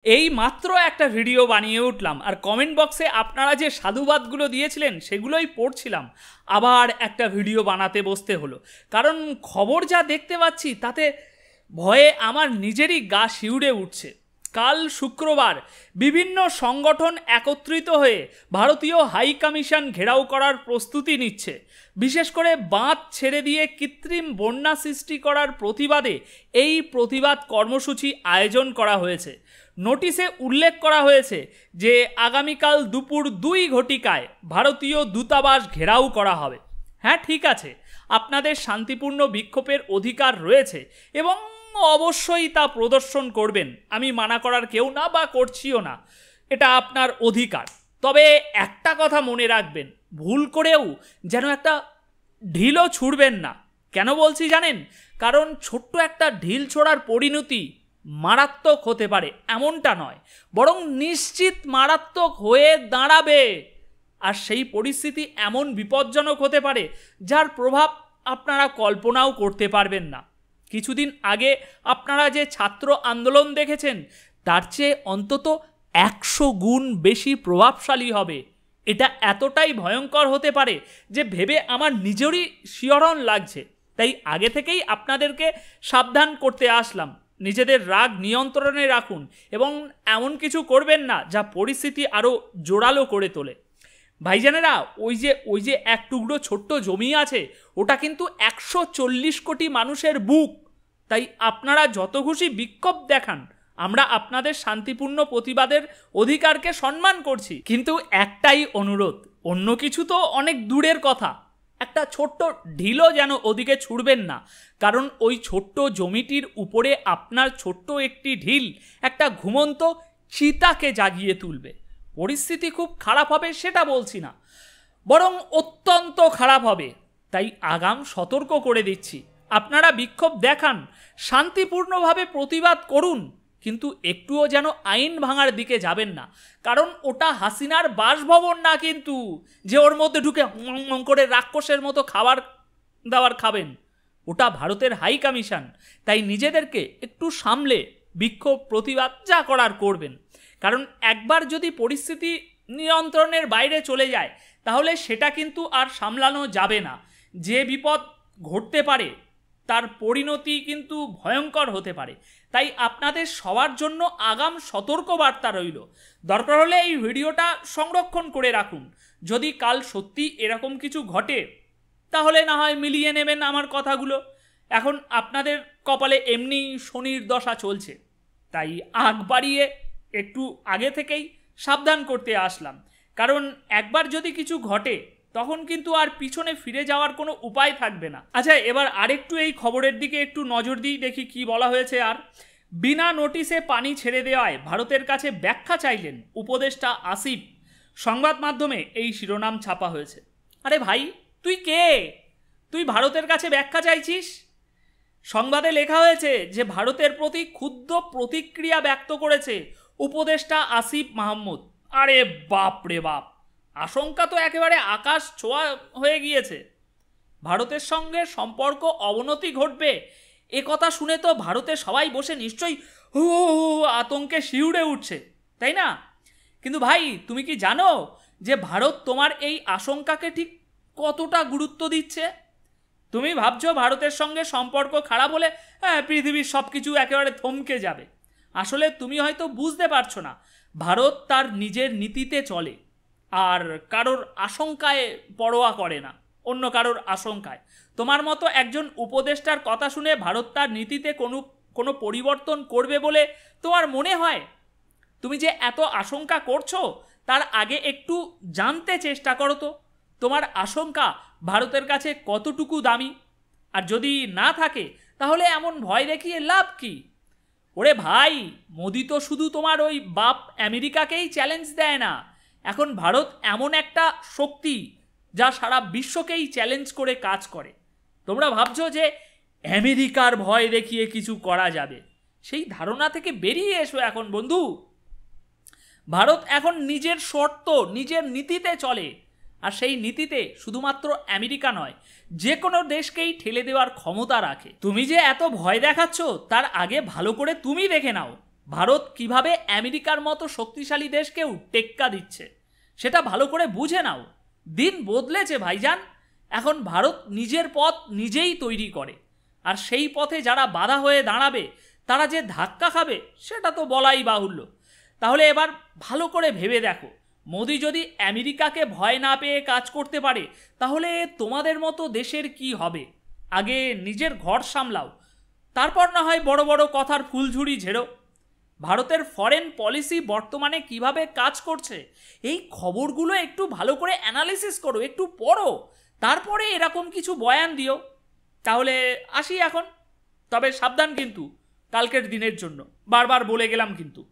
এই মাত্র একটা ভিডিও বানিয়ে উঠলাম আর কমেন্ট বক্সে আপনারা যে সাধুবাদগুলো দিয়েছিলেন সেগুলোই পড়ছিলাম। আবার একটা ভিডিও বানাতে বসতে হলো, কারণ খবর যা দেখতে পাচ্ছি তাতে ভয়ে আমার নিজেরই গা শিউরে উঠছে। কাল শুক্রবার বিভিন্ন সংগঠন একত্রিত হয়ে ভারতীয় হাই কমিশন ঘেরাও করার প্রস্তুতি নিচ্ছে। বিশেষ করে বাঁধ ছেড়ে দিয়ে কৃত্রিম বন্যা সৃষ্টি করার প্রতিবাদে এই প্রতিবাদ কর্মসূচি আয়োজন করা হয়েছে। নোটিশে উল্লেখ করা হয়েছে যে আগামীকাল দুপুর 2 ঘটিকায় ভারতীয় দূতাবাস ঘেরাও করা হবে। হ্যাঁ, ঠিক আছে, আপনাদের শান্তিপূর্ণ বিক্ষোভের অধিকার রয়েছে এবং অবশ্যই তা প্রদর্শন করবেন। আমি মানা করার কেউ না বা করছিও না, এটা আপনার অধিকার। তবে একটা কথা মনে রাখবেন, ভুল করেও যেন একটা ঢিলও ছুঁড়বেন না। কেন বলছি জানেন? কারণ ছোট্ট একটা ঢিল ছোড়ার পরিণতি মারাত্মক হতে পারে এমনটা নয়, বরং নিশ্চিত মারাত্মক হয়ে দাঁড়াবে। আর সেই পরিস্থিতি এমন বিপজ্জনক হতে পারে যার প্রভাব আপনারা কল্পনাও করতে পারবেন না। কিছুদিন আগে আপনারা যে ছাত্র আন্দোলন দেখেছেন তার চেয়ে অন্তত 100 গুণ বেশি প্রভাবশালী হবে। এটা এতটাই ভয়ঙ্কর হতে পারে যে ভেবে আমার নিজেরই শিহরণ লাগছে। তাই আগে থেকেই আপনাদেরকে সাবধান করতে আসলাম। নিজেদের রাগ নিয়ন্ত্রণে রাখুন এবং এমন কিছু করবেন না যা পরিস্থিতি আরও জোরালো করে তোলে। ভাইজানেরা, ওই যে এক টুকরো ছোট্ট জমি আছে, ওটা কিন্তু 140 কোটি মানুষের বুক। তাই আপনারা যত খুশি বিক্ষোভ দেখান, আমরা আপনাদের শান্তিপূর্ণ প্রতিবাদের অধিকারকে সম্মান করছি। কিন্তু একটাই অনুরোধ, অন্য কিছু তো অনেক দূরের কথা, একটা ছোট্ট ঢিলও যেন ওদিকে ছুড়বেন না। কারণ ওই ছোট্ট জমিটির উপরে আপনার ছোট্ট একটি ঢিল একটা ঘুমন্ত চিতাকে জাগিয়ে তুলবে। পরিস্থিতি খুব খারাপ হবে সেটা বলছি না, বরং অত্যন্ত খারাপ হবে। তাই আগাম সতর্ক করে দিচ্ছি, আপনারা বিক্ষোভ দেখান, শান্তিপূর্ণভাবে প্রতিবাদ করুন, কিন্তু একটুও যেন আইন ভাঙার দিকে যাবেন না। কারণ ওটা হাসিনার বাসভবন না কিন্তু, যে ওর মধ্যে ঢুকে করে রাক্ষসের মতো খাবার দাবার খাবেন। ওটা ভারতের হাই কমিশন। তাই নিজেদেরকে একটু সামলে বিক্ষোভ প্রতিবাদ যা করার করবেন। কারণ একবার যদি পরিস্থিতি নিয়ন্ত্রণের বাইরে চলে যায় তাহলে সেটা কিন্তু আর সামলানো যাবে না। যে বিপদ ঘটতে পারে তার পরিণতি কিন্তু ভয়ঙ্কর হতে পারে। তাই আপনাদের সবার জন্য আগাম সতর্কবার্তা রইল। দরকার হলে এই ভিডিওটা সংরক্ষণ করে রাখুন। যদি কাল সত্যি এরকম কিছু ঘটে তাহলে না হয় মিলিয়ে নেবেন আমার কথাগুলো। এখন আপনাদের কপালে এমনি শনির দশা চলছে, তাই আগ বাড়িয়ে একটু আগে থেকেই সাবধান করতে আসলাম। কারণ একবার যদি কিছু ঘটে তখন কিন্তু আর পিছনে ফিরে যাওয়ার কোনো উপায় থাকবে না। আচ্ছা, এবার আরেকটু এই খবরের দিকে একটু নজর দিই, দেখি কি বলা হয়েছে। আর বিনা নোটিশে পানি ছেড়ে দেওয়ায় ভারতের কাছে ব্যাখ্যা চাইলেন উপদেষ্টা আসিফ। সংবাদ মাধ্যমে এই শিরোনাম ছাপা হয়েছে। আরে ভাই, তুই কে? তুই ভারতের কাছে ব্যাখ্যা চাইছিস? সংবাদে লেখা হয়েছে যে ভারতের প্রতি ক্ষুব্ধ প্রতিক্রিয়া ব্যক্ত করেছে উপদেষ্টা আসিফ মাহমুদ। আরে বাপ রে বাপ, আশঙ্কা তো একেবারে আকাশ ছোঁয়া হয়ে গিয়েছে। ভারতের সঙ্গে সম্পর্ক অবনতি ঘটবে এ কথা শুনে তো ভারতে সবাই বসে নিশ্চয়ই হু আতঙ্কে শিউরে উঠছে, তাই না? কিন্তু ভাই, তুমি কি জানো যে ভারত তোমার এই আশঙ্কাকে ঠিক কতটা গুরুত্ব দিচ্ছে? তুমি ভাবছো ভারতের সঙ্গে সম্পর্ক খারাপ হলে পৃথিবীর সব কিছু একেবারে থমকে যাবে। আসলে তুমি হয়তো বুঝতে পারছো না, ভারত তার নিজের নীতিতে চলে আর কারোর আশঙ্কায় পরোয়া করে না, অন্য কারোর আশঙ্কায়। তোমার মতো একজন উপদেষ্টার কথা শুনে ভারত তার নীতিতে কোনো পরিবর্তন করবে বলে তোমার মনে হয়? তুমি যে এত আশঙ্কা করছো তার আগে একটু জানতে চেষ্টা করো তো, তোমার আশঙ্কা ভারতের কাছে কতটুকু দামি। আর যদি না থাকে তাহলে এমন ভয় দেখিয়ে লাভ কি? ওরে ভাই, মোদি তো শুধু তোমার ওই বাপ আমেরিকাকেই চ্যালেঞ্জ দেয় না, এখন ভারত এমন একটা শক্তি যা সারা বিশ্বকেই চ্যালেঞ্জ করে কাজ করে। তোমরা ভাবছো যে আমেরিকার ভয় দেখিয়ে কিছু করা যাবে, সেই ধারণা থেকে বেরিয়ে এসো এখন বন্ধু। ভারত এখন নিজের শর্ত, নিজের নীতিতে চলে, আর সেই নীতিতে শুধুমাত্র আমেরিকা নয়, যে কোনো দেশকেই ঠেলে দেওয়ার ক্ষমতা রাখে। তুমি যে এত ভয় দেখাচ্ছ তার আগে ভালো করে তুমি দেখে নাও ভারত কিভাবে আমেরিকার মতো শক্তিশালী দেশকেও টেক্কা দিচ্ছে সেটা ভালো করে বুঝে নাও। দিন বদলেছে ভাইজান, এখন ভারত নিজের পথ নিজেই তৈরি করে, আর সেই পথে যারা বাধা হয়ে দাঁড়াবে তারা যে ধাক্কা খাবে সেটা তো বলাই বাহুল্য। তাহলে এবার ভালো করে ভেবে দেখো, মোদি যদি আমেরিকাকে ভয় না পেয়ে কাজ করতে পারে তাহলে তোমাদের মতো দেশের কি হবে? আগে নিজের ঘর সামলাও, তারপর না হয় বড় বড় কথার ফুলঝুরি ঝেড়ো। ভারতের ফরেন পলিসি বর্তমানে কিভাবে কাজ করছে এই খবরগুলো একটু ভালো করে অ্যানালিসিস করো, একটু পড়ো, তারপরে এরকম কিছু বয়ান দিও। তাহলে আসি এখন, তবে সাবধান কিন্তু কালকের দিনের জন্য, বারবার বলে গেলাম কিন্তু।